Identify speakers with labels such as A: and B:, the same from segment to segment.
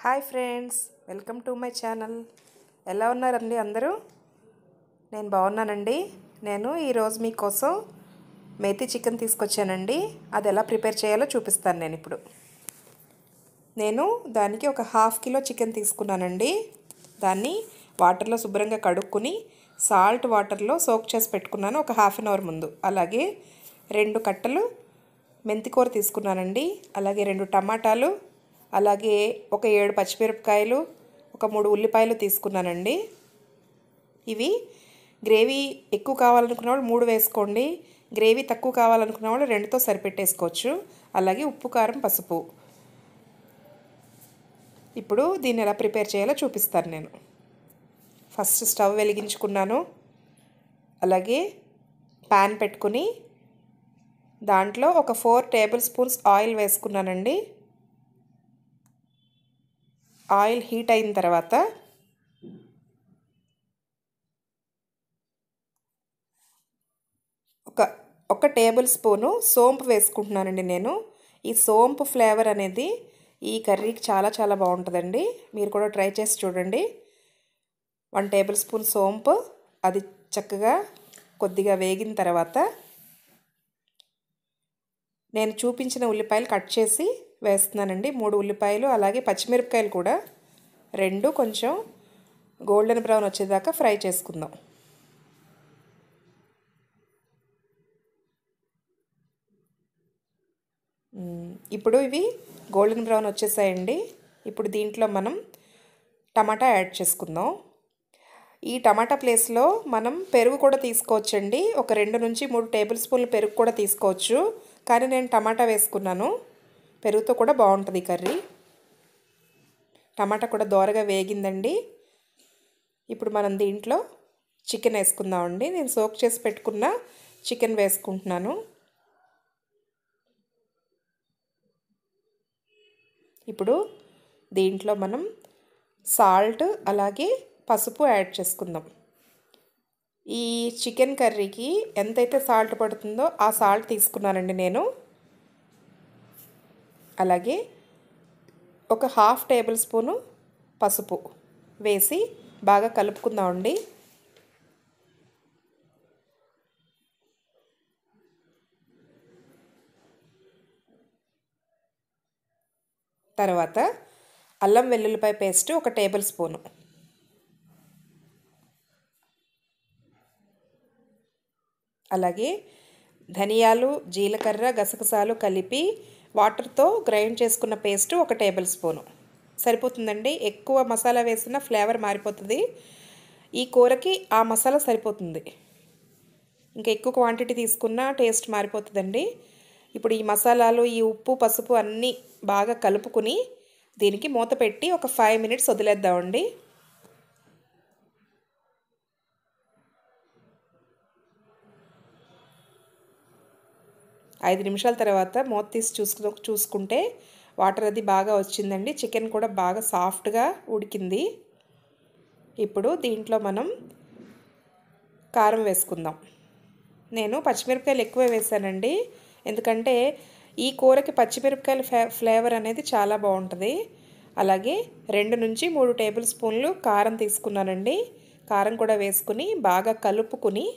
A: Hi friends, welcome to my channel. ఎలా ఉన్నారండి అందరూ? నేను బాగున్నానండి. నేను ఈరోజు మీకోసం మేతి చికెన్ తీసుకొచ్చానండి. అది ఎలా ప్రిపేర్ చేయాలో చూపిస్తాను నేను ఇప్పుడు. నేను దానికి ఒక హాఫ్ కిలో చికెన్ తీసుకున్నానండి. దాన్ని వాటర్లో శుభ్రంగా కడుక్కుని సాల్ట్ వాటర్లో సోక్ చేసి పెట్టుకున్నాను ఒక హాఫ్ అన్ అవర్ ముందు. అలాగే 2 కట్టలు మెంతికూర తీసుకున్నానండి. అలాగే 2 టమాటాలు, అలాగే ఒక 7 పచ్చిమిరపకాయలు, ఒక 3 ఉల్లిపాయలు తీసుకున్నానండి. ఇవి గ్రేవీ ఎక్కువ కావాలనుకున్న వాళ్ళు 3 వేసుకోండి. గ్రేవీ తక్కువ కావాలనుకున్న వాళ్ళు 2తో సరిపెట్టేసుకోవచ్చు. అలాగే ఉప్పు, కారం, పసుపు. ఇప్పుడు దీన్ని ఎలా ప్రిపేర్ చేయాలో చూపిస్తాను నేను. ఫస్ట్ స్టవ్ వెలిగించుకున్నాను. అలాగే ప్యాన్ పెట్టుకుని దాంట్లో ఒక 4 టేబుల్ స్పూన్స్ ఆయిల్ వేసుకున్నానండి. ఆయిల్ హీట్ అయిన తర్వాత ఒక టేబుల్ స్పూను సోంపు వేసుకుంటున్నానండి నేను. ఈ సోంపు ఫ్లేవర్ అనేది ఈ కర్రీకి చాలా చాలా బాగుంటుందండి. మీరు కూడా ట్రై చేసి చూడండి. 1 టేబుల్ స్పూన్ సోంపు అది చక్కగా కొద్దిగా వేగిన తర్వాత నేను చూపించిన ఉల్లిపాయలు కట్ చేసి వేస్తున్నానండి. 3 ఉల్లిపాయలు, అలాగే పచ్చిమిరపకాయలు కూడా 2 కొంచెం గోల్డెన్ బ్రౌన్ వచ్చేదాకా ఫ్రై చేసుకుందాం. ఇప్పుడు ఇవి గోల్డెన్ బ్రౌన్ వచ్చేసాయండి. ఇప్పుడు దీంట్లో మనం టమాటా యాడ్ చేసుకుందాం. ఈ టమాటా ప్లేస్లో మనం పెరుగు కూడా తీసుకోవచ్చండి. ఒక 2 నుంచి 3 టేబుల్ స్పూన్లు పెరుగు కూడా తీసుకోవచ్చు. కానీ నేను టమాటా వేసుకున్నాను. పెరుగుతో కూడా బాగుంటుంది కర్రీ. టమాటా కూడా దోరగా వేగిందండి. ఇప్పుడు మనం దీంట్లో చికెన్ వేసుకుందామండి. నేను సోక్ చేసి పెట్టుకున్న చికెన్ వేసుకుంటున్నాను. ఇప్పుడు దీంట్లో మనం సాల్ట్ అలాగే పసుపు యాడ్ చేసుకుందాం. ఈ చికెన్ కర్రీకి ఎంతైతే సాల్ట్ పడుతుందో ఆ సాల్ట్ తీసుకున్నానండి నేను. అలాగే ఒక హాఫ్ టేబుల్ స్పూను పసుపు వేసి బాగా కలుపుకుందామండి. తర్వాత అల్లం వెల్లుల్లిపాయ పేస్ట్ ఒక టేబుల్ స్పూను, అలాగే ధనియాలు, జీలకర్ర, గసగసాలు కలిపి వాటర్తో గ్రైండ్ చేసుకున్న పేస్ట్ ఒక టేబుల్ స్పూను సరిపోతుందండి. ఎక్కువ మసాలా వేసిన ఫ్లేవర్ మారిపోతుంది. ఈ కూరకి ఆ మసాలా సరిపోతుంది. ఇంకా ఎక్కువ క్వాంటిటీ తీసుకున్న టేస్ట్ మారిపోతుందండి. ఇప్పుడు ఈ మసాలాలు, ఈ ఉప్పు, పసుపు అన్నీ బాగా కలుపుకుని దీనికి మూత పెట్టి ఒక 5 మినిట్స్ వదిలేద్దామండి. 5 నిమిషాల తర్వాత మూత తీసి చూసుకుంటే వాటర్ అది బాగా వచ్చిందండి. చికెన్ కూడా బాగా సాఫ్ట్గా ఉడికింది. ఇప్పుడు దీంట్లో మనం కారం వేసుకుందాం. నేను పచ్చిమిరపకాయలు ఎక్కువ వేసానండి. ఎందుకంటే ఈ కూరకి పచ్చిమిరపకాయల ఫ్లేవర్ అనేది చాలా బాగుంటుంది. అలాగే 2 నుంచి 3 టేబుల్ స్పూన్లు కారం తీసుకున్నానండి. కారం కూడా వేసుకుని బాగా కలుపుకుని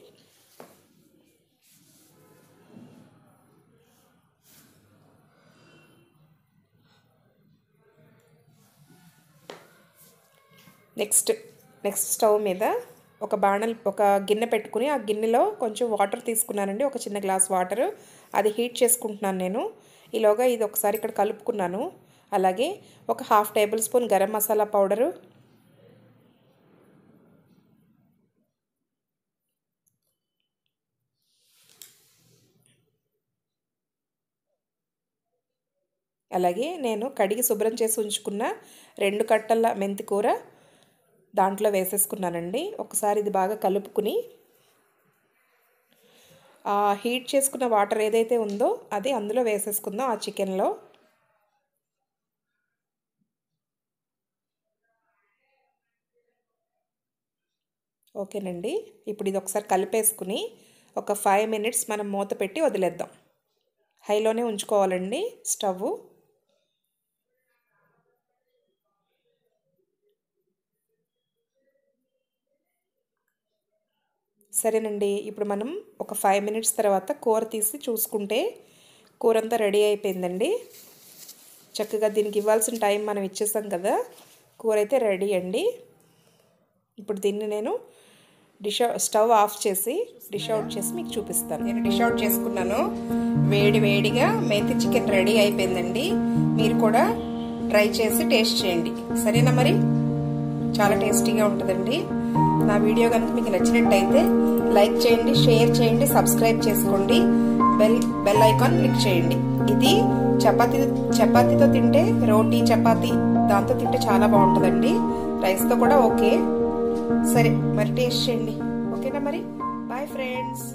A: నెక్స్ట్ స్టవ్ మీద ఒక గిన్నె పెట్టుకుని ఆ గిన్నెలో కొంచెం వాటర్ తీసుకున్నానండి. ఒక చిన్న గ్లాస్ వాటర్ అది హీట్ చేసుకుంటున్నాను నేను. ఈలోగా ఇది ఒకసారి ఇక్కడ కలుపుకున్నాను. అలాగే ఒక half table spoon garam masala powder, అలాగే నేను కడిగి శుభ్రం చేసి ఉంచుకున్న 2 కట్టల మెంతికూర దాంట్లో వేసేసుకున్నానండి. ఒకసారి ఇది బాగా కలుపుకుని హీట్ చేసుకున్న వాటర్ ఏదైతే ఉందో అది అందులో వేసేసుకుందాం ఆ చికెన్లో. ఓకేనండి. ఇప్పుడు ఇది ఒకసారి కలిపేసుకుని ఒక 5 మినిట్స్ మనం మూత పెట్టి వదిలేద్దాం. హైలోనే ఉంచుకోవాలండి స్టవ్. సరేనండి, ఇప్పుడు మనం ఒక 5 మినిట్స్ తర్వాత కూర తీసి చూసుకుంటే కూర అంతా రెడీ అయిపోయిందండి. చక్కగా దీనికి ఇవ్వాల్సిన టైం మనం ఇచ్చేసాం కదా. కూర అయితే రెడీ అండి. ఇప్పుడు దీన్ని నేను స్టవ్ ఆఫ్ చేసి డిష్ అవుట్ చేసి మీకు చూపిస్తాను. నేను డిష్ అవుట్ చేసుకున్నాను. వేడిగా మేతి చికెన్ రెడీ అయిపోయిందండి. మీరు కూడా ట్రై చేసి టేస్ట్ చేయండి. సరేనా మరి? చాలా టేస్టీగా ఉంటుందండి. నా వీడియో కనుక మీకు నచ్చినట్టయితే లైక్ చేయండి, షేర్ చేయండి, సబ్స్క్రైబ్ చేసుకోండి, బెల్ ఐకాన్ క్లిక్ చేయండి. ఇది చపాతీతో తింటే, రోటీ చపాతీ దాంతో తింటే చాలా బాగుంటుందండి. రైస్తో కూడా ఓకే. సరే మరి టేస్ట్ చేయండి. ఓకేనా మరి? Bye friends.